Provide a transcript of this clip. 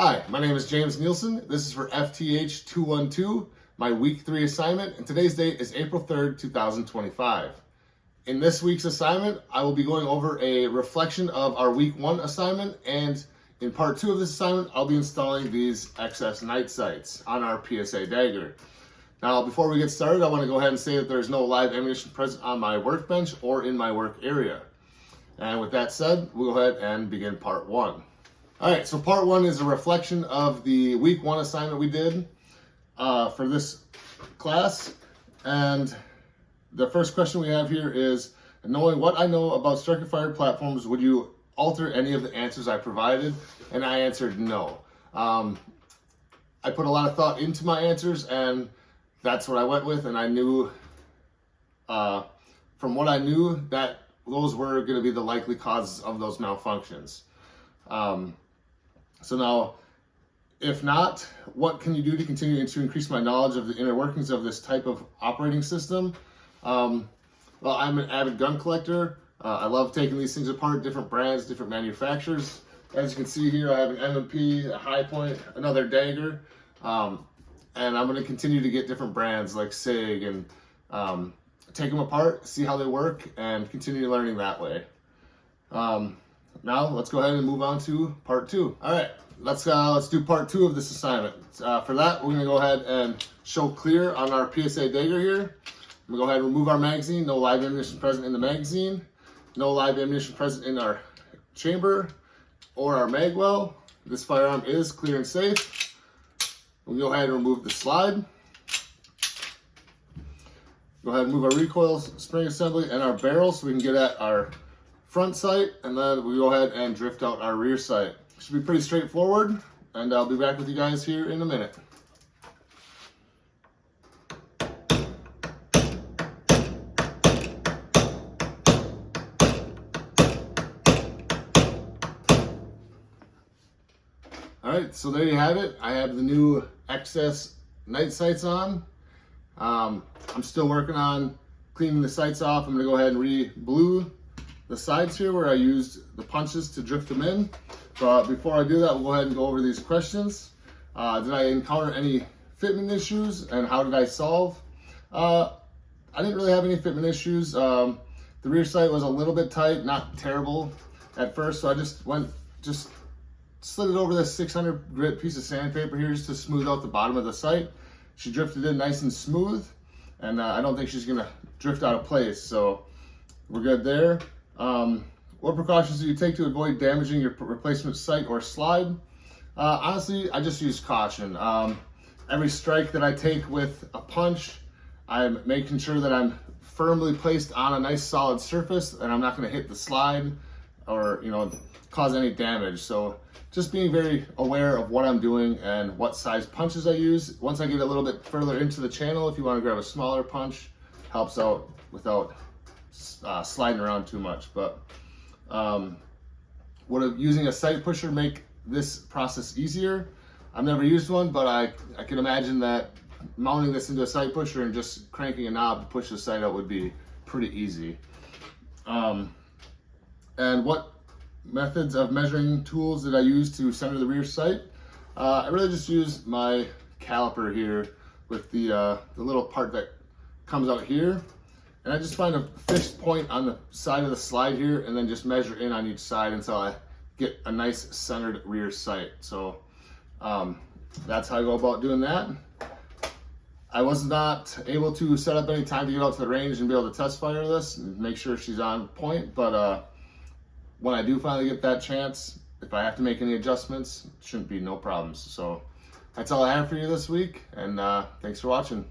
Hi, my name is James Nielsen. This is for FTH212, my week 3 assignment, and today's date is April 3rd, 2025. In this week's assignment, I will be going over a reflection of our week 1 assignment, and in part 2 of this assignment, I'll be installing these excess night sights on our PSA dagger. Now, before we get started, I want to go ahead and say that there's no live ammunition present on my workbench or in my work area. And with that said, we'll go ahead and begin part 1. All right, so part 1 is a reflection of the week 1 assignment we did for this class. And the first question we have here is, knowing what I know about striker-fired platforms, would you alter any of the answers I provided? And I answered no. I put a lot of thought into my answers, and that's what I went with. And I knew, from what I knew, that those were going to be the likely causes of those malfunctions. So now, if not, what can you do to continue to increase my knowledge of the inner workings of this type of operating system? Well, I'm an avid gun collector. I love taking these things apart, different brands, different manufacturers. As you can see here, I have an M&P, a High Point, another dagger, and I'm going to continue to get different brands like SIG and take them apart, see how they work, and continue learning that way. Now let's go ahead and move on to part 2. All right, let's do part 2 of this assignment. For that, we're gonna go ahead and show clear on our PSA dagger here. I'm gonna go ahead and remove our magazine. No live ammunition present in the magazine. No live ammunition present in our chamber or our mag well. This firearm is clear and safe. We'll go ahead and remove the slide. Go ahead and move our recoil spring assembly and our barrel so we can get at our front sight, and then we go ahead and drift out our rear sight. Should be pretty straightforward, and I'll be back with you guys here in a minute. All right, so there you have it. I have the new excess night sights on. I'm still working on cleaning the sights off. I'm gonna go ahead and re-blue the sides here where I used the punches to drift them in. But before I do that, we'll go ahead and go over these questions. Did I encounter any fitment issues, and how did I solve? I didn't really have any fitment issues. The rear sight was a little bit tight, not terrible at first, so I just slid it over this 600 grit piece of sandpaper here just to smooth out the bottom of the sight. She drifted in nice and smooth, and I don't think she's gonna drift out of place, so we're good there. What precautions do you take to avoid damaging your replacement sight or slide? Honestly, I just use caution. Every strike that I take with a punch, I'm making sure that I'm firmly placed on a nice solid surface and I'm not going to hit the slide or, cause any damage. So just being very aware of what I'm doing and what size punches I use. Once I get a little bit further into the channel, if you want to grab a smaller punch, helps out without sliding around too much. But would using a sight pusher make this process easier? I've never used one, but I can imagine that mounting this into a sight pusher and just cranking a knob to push the sight out would be pretty easy. And what methods of measuring tools did I use to center the rear sight? I really just use my caliper here with the little part that comes out here. And I just find a fixed point on the side of the slide here and then just measure in on each side until I get a nice centered rear sight. So that's how I go about doing that. I was not able to set up any time to get out to the range and be able to test fire this and make sure she's on point. But when I do finally get that chance, if I have to make any adjustments, it shouldn't be no problems. So that's all I have for you this week. And thanks for watching.